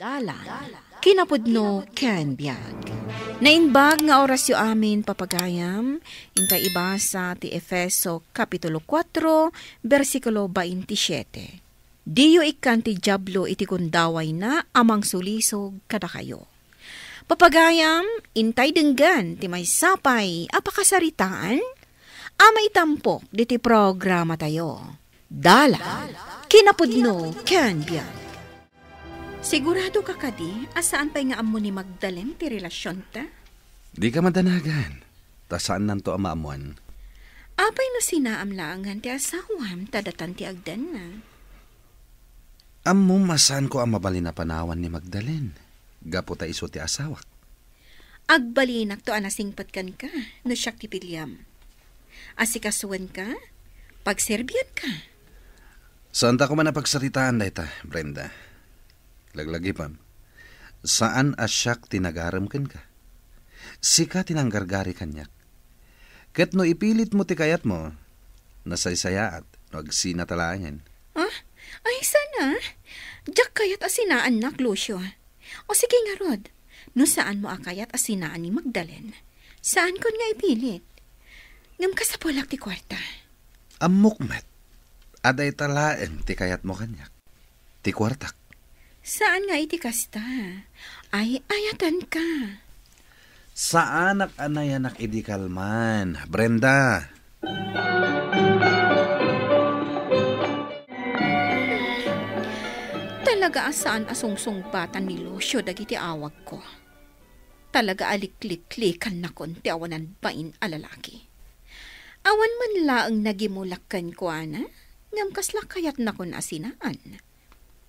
Dalan, kinapudno ken biag. Nainbag nga orasyo amin papagayam, intay ibasa ti Efeso Kapitulo 4, versikulo 27. Diyo ikan ti Diablo iti kundaway na amang sulisog kada kayo. Papagayam, intay denggan ti may sapay apakasaritaan, amay tampok diti programa tayo. Dalan, kinapudno ken biag. Sigurado ka kadi, asaan pa'y nga amo ni Magdalene ti relasyon ta? Di ka madanagan. Ta saan nanto amaamuan? Apay no sinaamlaangan ti asawam, tadatan ti agdan na. Ammo masan ko ang mabali na panawan ni Magdalene. Gapo ta iso ti asawak. Agbalinak to anasingpat kan ka, no siyak ti pilyam. Asikasuan ka, pagserbian ka. Saan ta ko man napagsaritaan dayta, Brenda? Laglagi pam, saan asyak tinagaram ken ka? Sika tinanggargari kanyak. Ket no ipilit mo ti kayat mo, nasaysayaat, no agsinatalangan. Ah, ay sana, jak kayat asinaan nak, Lucio. O sige nga Rod, no saan mo akayat asinaan ni Magdalene? Saan kon nga ipilit? Ngam ka sa polak ti kwarta. Amukmet, aday talaen ti kayat mo kanyak. Ti kwartak. Saan nga iti kasta? Ay, ayatan ka. Saan anayanak idikalman, Brenda? Talaga asaan asungsungpatan ni Lucio dagiti awag ko. Talaga alikliklikan na kon ti awanan bain alalaki. Awan man laang nagimulakkan ko ana, ngam kasla kayat na kon asinaan.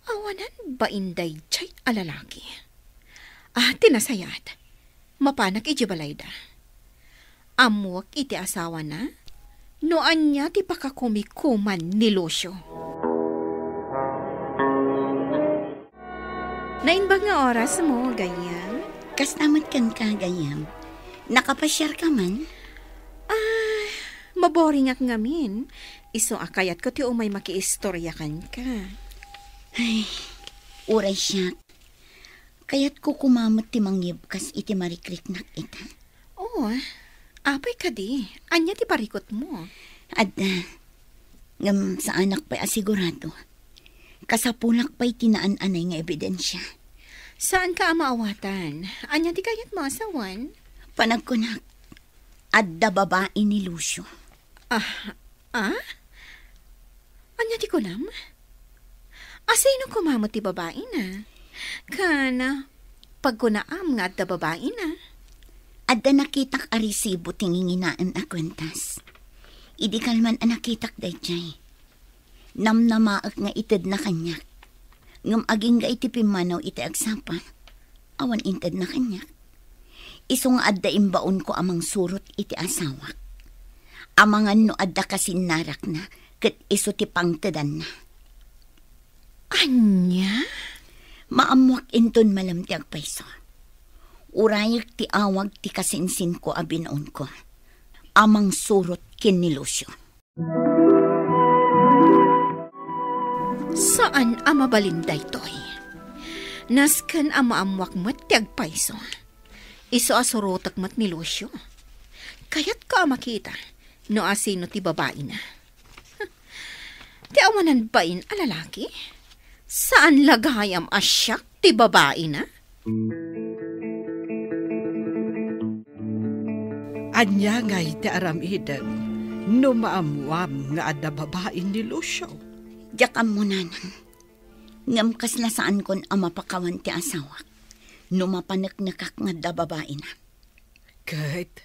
Awanan ba inday chay alalaki? Tinasayat. Mapanak ijibalayda. Amuak iti asawa na, noan niya ti pakakumikuman ni Lucio. Nainbag nga oras mo, gayam? Kastamat kan ka, gayam. Nakapasyar ka man? Maboring ak ngamin. Iso akayat ko ti umay makiistorya kan ka. Ay, uray siya. Kaya't ko kumamot ti mangyibkas iti marikrik nak ita. Oo, apay ka di. Anya ti parikot mo? Adda, ngam sa anak pa'y asigurado. Kasapulak pa'y tinaan-anay nga ebidensya. Saan ka amaawatan? Anya ti kayat mo asawan? Panagkunak, adda babae ni Lucio. Anya ti kunam? Asino kumamot ti babae na? Kana, pagkunaam nga adda babae na. Adda nakitak arisibo tinginginaan a kwentas. Idi kalman a nakitak dayjay. Namnamaak nga ited na kanyak. Ngam aging ga iti pimanaw iti agsapa. Awan inted na kanyak. Iso nga adda imbaon ko amang surot iti asawak. Amangan no adda kasinarak na, ket iso ti pangtedan na. Anya? Maamuak inton malam ti agpayso. Urayak ti awag ti kasinsin ko abinoon ko. Amang surot kin ni Lucio. Saan amabalinday toy? Nasken amaamuak mat ti agpayso. Iso asurotak mat ni Lucio. Kayat ka makita no asino ti babae na. Ti awanan bain alalaki? Saan lagayam asyak ti babae na? Anya ngay ti aramiden, no maamuam nga adda babae ni Lucio. Jakam mo nanang. Ngam kasla saan kon amapakawan ti asawak. No mapanaknakak nga da babae na. Kahit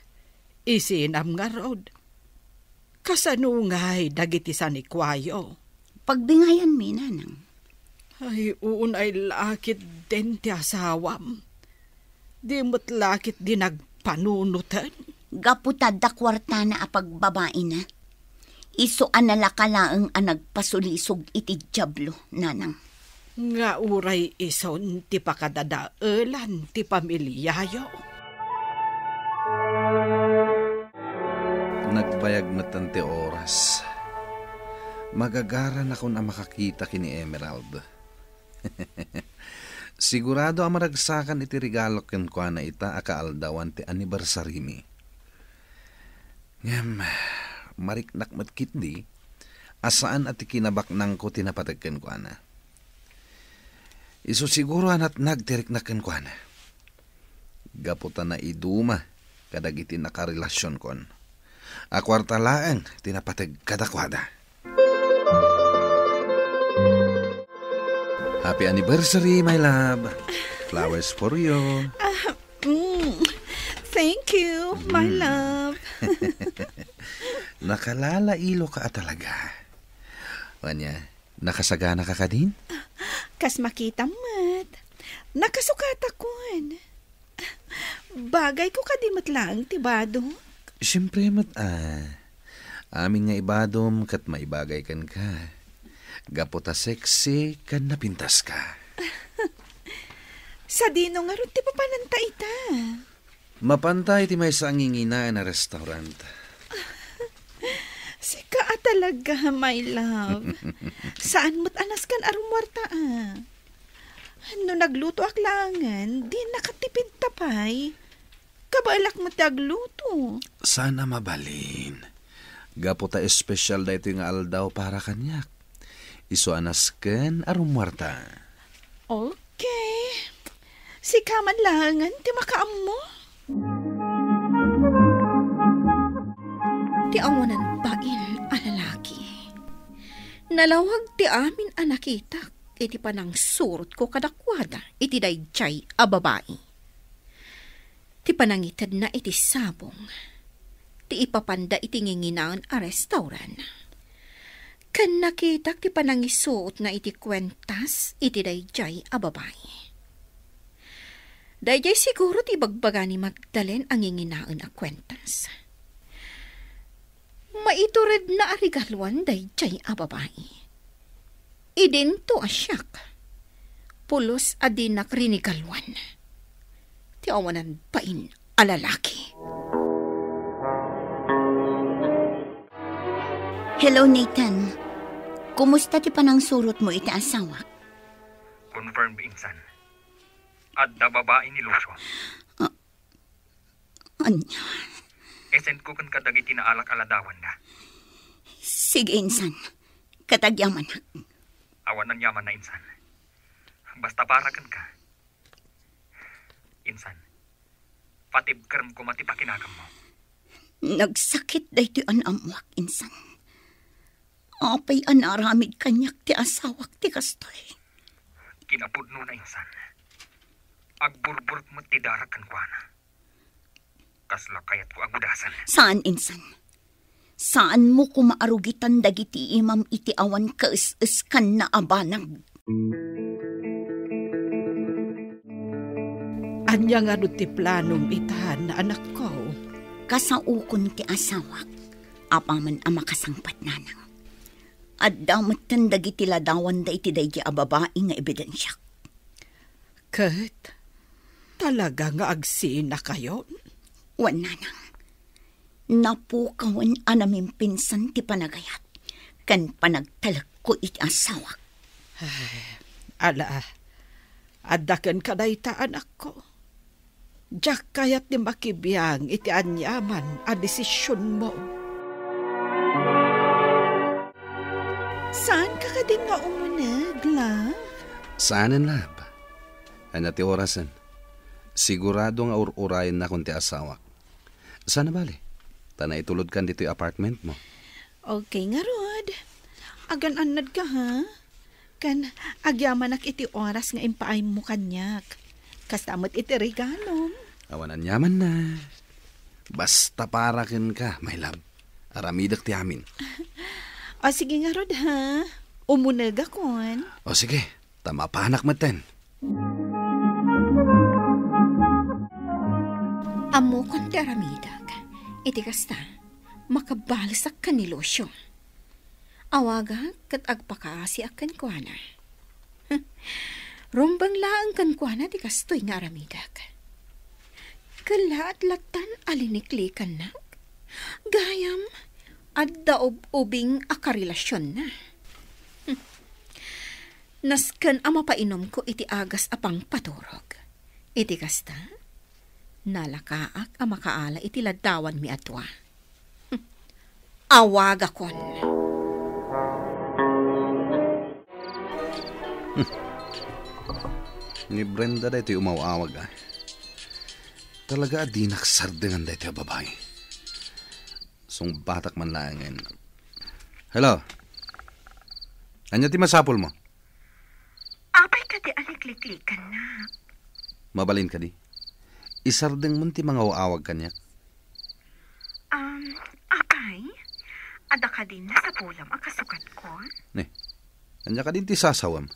isinam nga rod. Kasanungay dagiti sanikwayo. Pagbingayan mi nanang. Ay, uunay lakit din ti asawam. Di mo't lakit di nagpanunutan. Gaputad da kwarta na apagbabae na. Iso analakalaang nagpasulisog iti Diablo, nanang. Nga uray ison ti pakadadaelan ti pamilyayo. Nagbayag matan ti oras. Magagaran ako na makakita kini Emerald. Sigurado ang maragsakan iti regalo ken kuana ita akaaldawan ti anniversary mi. Ngem, mariknak matkit di, asaan at ikinabaknang ko tinapatagken kuana. Isu siguro anat nagtiriknaken kuana. Gaputan na iduma kadag iti nakarelasyon kon. Akwarta laeng tinapatag kadakwada. Happy anniversary, my love. Flowers for you. Thank you, my love. Nakalalailo ka talaga. Wanya, nakasagana ka din? Kas makita mo't, nakasukat akon. Bagay ko kadimot lang, tibado. Siyempre, amin nga ibadom kat maibagay kan ka. Gapota sexy kan napintas ka. Sa dino nga ron, ti papananta ita. Mapantay ti may sangingina na restaurant. Sika talaga, my love. Saan mo't anas kan arumwarta No nagluto aklangan, di nakatipid tapay. Kabalak mo tagluto. Sana mabalin. Gapota espesyal da ito yung aldaw para kanyak. Isu anas ken arumwarta. Okay. Si kaman langan, ti makaam mo. Ti awanan bain alalaki. Nalawag ti amin anakitak, iti panang surot ko kadakwada, iti dayjay a babae. Ti panangitad na iti sabong, ti ipapanda iti nginginaan a restaurant. Kan nakitak ti panangisuot na iti kwentas, iti dayjay a babae. Dayjay siguro ti bagbaga ni Magdalen ang nginginaan a kwentas. Maitured na arigalwan dayjay a babae. Idinto asyak. Pulos adinak rinigalwan. Ti awanan pain a lalaki. Hello, Nathan. Kumusta ti panang surot mo iti asawa? Confirmed, insan. At da babae ni Lucio. Anya? Esend ko kan kadag itinaalak aladawan na. Sige, insan. Katagyaman na. Awan ng yaman na, insan. Basta para kan ka. Insan, patibkarm ko matipakinakam mo. Nagsakit da ito an amwak, insan. Apay anaramid kanyak ti asawak ti kastoy. Kinapudno na, insan. Agburburt mo ti darakan ko na. Kasla kayat ko agudasan. Saan, insan? Saan mo kumaarugitan dagiti imam iti awan kais-is kan na abanag? Anya nga ti planom itahan na anak ko. Kasaukon ti asawak, apaman ang makasangpat nanang. At damatan dagiti ladawan da iti daydi a babae nga ebidensya. Kat, talaga nga agsiin na kayo? Wan nanang. Napukawan anamin pinsan ti panagayat. Kan panagtalag ko iti asawak. Ala, adakan ka na ita anak ko. Diyak kayat ni makibiyang iti anyaman a desisyon mo. Saan ka din nga umunag, love? Saanin, lab? Ano ti orasan? Sigurado nga urayan na kung ti asawak. Sana bali? Tanay tulod kan dito yung apartment mo. Okay nga, Rod. Agan anad ka, ha? Kan agyamanak iti oras nga impaay mo kanyak. Kastamot iti regalo. Awanan yaman na. Basta parakin ka, my love. Aramidak ti amin. O sige nga, Rod, ha? Umunag akon. O sige, tama pa anak maten. Amo kon ti aramidak. Iti kasta, makabalasak ka ni Lucio. Awaga kat agpakaasi akan kuana. Rumbang laang kan kuana di kastoy nga aramidak. Kalaat latan aliniklikan na. Gayam at daob-ubing akarelasyon na. Nasken ang mapainom ko iti agas apang paturog. Iti kasta, nalakaak ang makaala iti ladawan mi atwa. Awag akon. Ni Brenda da ito'y umawawag ah. Talaga di naksardengan da ito'y babae. Sung batak man langin. Hello? Anya ti masapol mo? Apay ka di alikliklikan na. Mabalin ka di. Isardeng mo ti mga uawag kanyak. Apay? Ada ka din na sa pulam ang kasukat ko? Ne, anya ka din ti sasawam.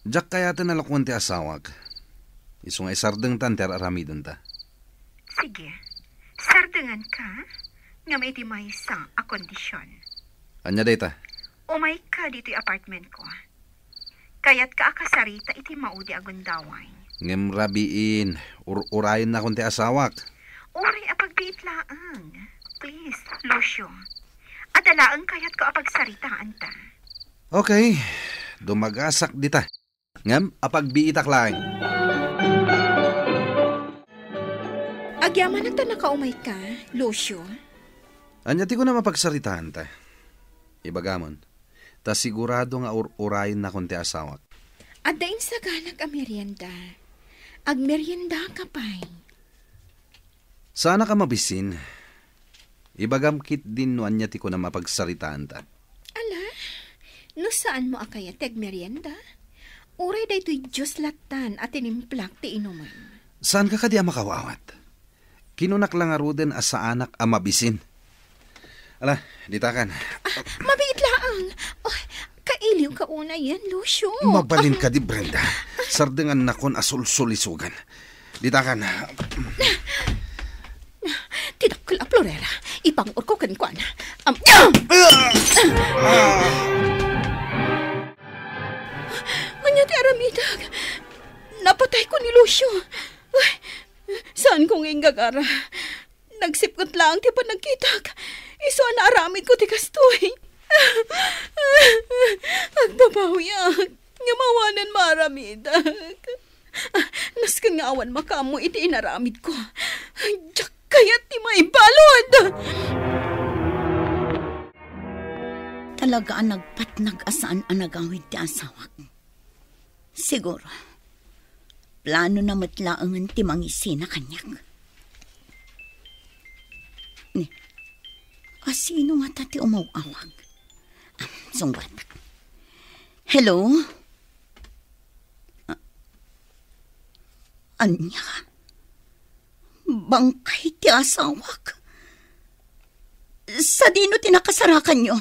Diyak kaya ta nalakuan ti asawag. Iso nga isardeng tanter aramidon ta. Sige, sardengan ka nga may ti may isang akondisyon. Anya data? Umay ka dito'y apartment ko. Kaya't ka akasarita iti maudi agundaway. Ngem rabiin, urayin na kon ti asawak. Uri apagbiit laang. Please, Lucio. Adalaang kaya't ko apagsaritaan ta. Okay, dumagasak dita. Ngem, apagbiitak laing. Agyaman ang tanakaumay ka, Lucio. Anya ti ko na mapagsaritaan ta. Ibagamon, ta sigurado nga urayin na kon ti asawak. At dain sa ganak ang merienda. Agmerienda ka pa'y. Sana ka mabisin. Ibagamkit din no anya ti ko na mapagsaritaan ta. Ala, no saan mo akaya teg merienda? Uray da ito'y Diyos latan at inimplak ti inuman. Saan ka kadi makawawat? Kinunak lang aruden as sa anak ang mabisin. Ala, ditakan. Mabiit laang. Oh, kailiw ka una yan, Lucio. Mabalin ka di, Brenda. Sardengan na kon asul-sulisugan. Ditakan. Tinakla, Florera. Ipangur ko kankwan. Kanya ti aramidag. Napatay ko ni Lucio. Ay, saan kong ingagara? Nagsipkot lang ti pa nagkitak. Iso na aramid ko ti kastoy. Agbabawiyak. Nga mawanan maramidag. Naskan nga awan makamu iti inaramid ko. Diyak kaya't ti maibalod. Talaga ang nagpatnag asaan ang nagawid ti asawak. Siguro, plano na matlaangan ti mangisina kanyak. Ni, asino nga tati umawawag? Sungbatak. Hello? Anya? Bangkay ti asawak? Sa dino tinakasarakan nyo?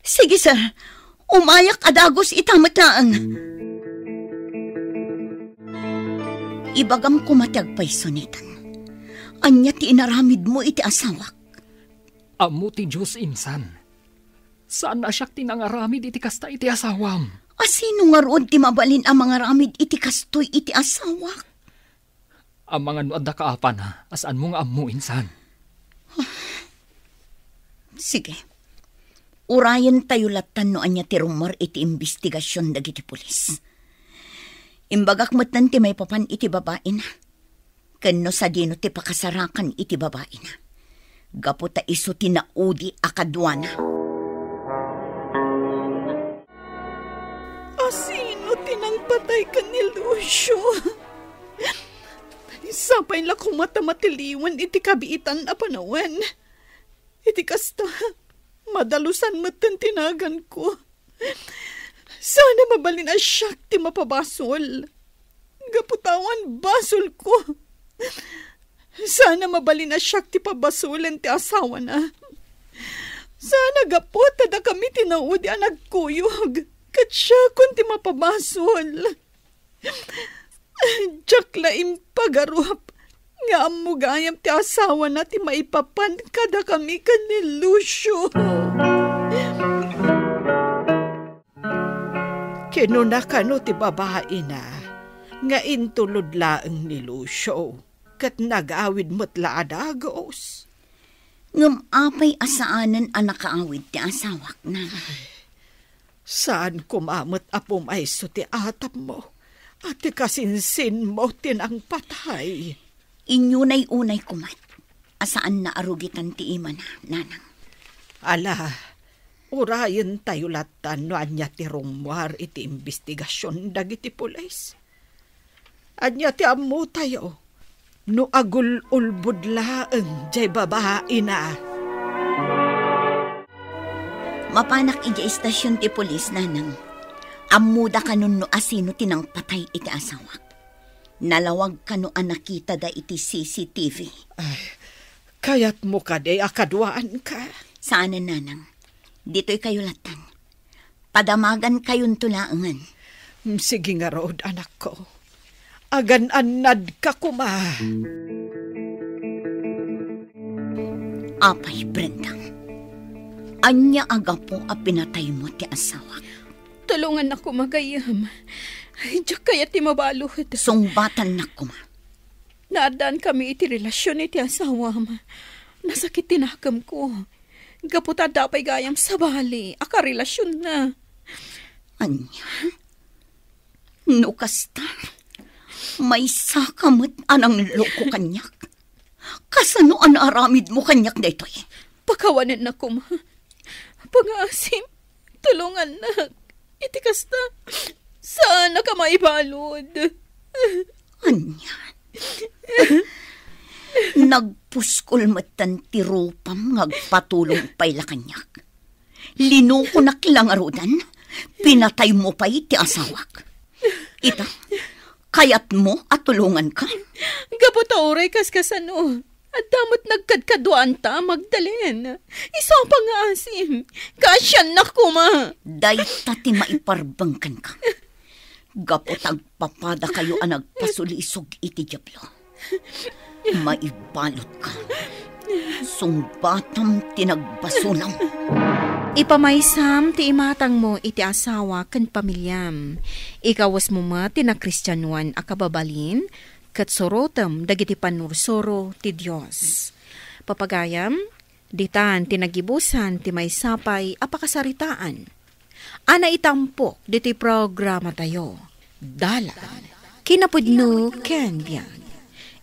Sige, sir. Umayak adagos itamatlaan. Ibagam kumatag pa'y sunitan. Anya ti inaramid mo iti asawak. Amo ti Diyos insan. Saan na siyak tinangaramid iti kasta iti asawam? Asino nga roon ti mabalin ang mga ramid iti kastoy iti asawak? Ang mga nuad na kaapan ha, asaan mo nga amo insan? Sige. Urayan tayo latan no anya ti rumor iti investigasyon dagiti pulis. Imbagak matan ti may papan iti babae na. Kano sa dino ti pakasarakan iti babae na. Gapo ta iso tinaudi akadwana. Asino tinangpatay ka ni Lucio? Sapay la kumatamatiliwan iti kabiitan a panawan. Iti kasta, madalusan matan tinagan ko. Sana mabalin ang siyak ti mapabasol. Gaputawan basol ko. Sana mabalin ang siyak ti pabasulan ti asawa na. Sana gapot na kami tinaudi ang nagkuyog. Kat siya kung ti mapabasol. Diyak laim pagaruap. Nga amugayam ti asawa na ti maipapan kada kami ka ni Lucio. Kinunakano ti babae na nga intulod laeng ni Lucio kat nag-awid mo't laadagos. Ngam apay asaanan ang nakaawid ti asawak na. Saan kumamot apom ay so ti atap mo? At ti kasinsin mo tinang patay. Inyunay unay kumat. Asaan na arugitan ti ima na, nanang? Ala, urayan tayo latan no anya ti rumwar iti investigasyon dagiti pulis. Anya ti ammo tayo, no agul-ulbudlaeng jay babae na. Mapanak ija istasyon ti polis, nanang. Amuda kanun no asino tinang patay iti asawak. Nalawag ka no anakita da iti CCTV. Ay, kayat mo ka day akadwaan ka. Saan na, nanang? Dito'y kayo latan. Padamagan kayon tulaangan. Sige nga road, anak ko. Agan-anad ka kuma. Apay, Brenda. Anya aga po a pinatay mo ti asawak. Tulungan ako magayam. Diyak kaya ti mabalod. Sungbatan na kuma. Naadaan kami iti relasyon iti asawa ma. Nasakit tinakam ko. Gaputa dapay gayam sa bali. Aka relasyon na. Anya? Nukasta. May sakamot anang loko kanyak. Kasano an aramid mo kanyak dito eh? Pakawanin na ko ma. Pag-asim. Tulungan na. Iti kasta. Sana ka maibalod. Anya? Nagpuskol matan ti rupam ngagpatulong pay la kanyak. Linuko naklang arudan, pinatay mo pa'y ti asawak. Ita, kayat mo at tulungan ka? Gaputa oray kaskasano. At damot nagkadkaduan ta, Magdalene. Isa pa nga asim. Kasyan na kuma. Day tati maiparbangkan ka. Gapotag papada kayo ang nagpasulisog iti Diablo. Maibalot ka. Sungbatam tinagbasulang. Ipamaysam ti imatang mo iti asawa ken pamilyam. Ikawas mo ma tinakristiyanuan akababalin ket sorotem dagiti panursoro ti Dios. Papagayam, ditan tinagibusan ti maysapay apakasaritaan. Ana itampok diti programa tayo. Dalan. Kinapudno ken biag.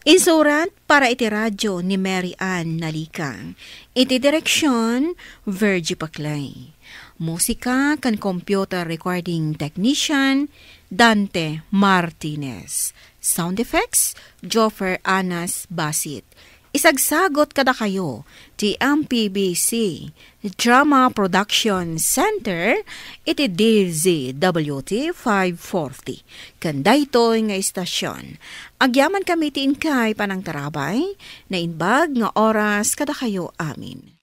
Insurat para iti radyo ni Mary Ann Nalikang. Iti direksyon, Virgie Paclay. Musika kan computer recording technician, Dante Martinez. Sound effects, Joffer Anas Basit. Isagsagot kada kayo, ti MPBC Drama Production Center, iti DZWT 540. Kanda ito nga istasyon. Agyaman kami ti inkay panang tarabay, na inbag nga oras kada kayo amin.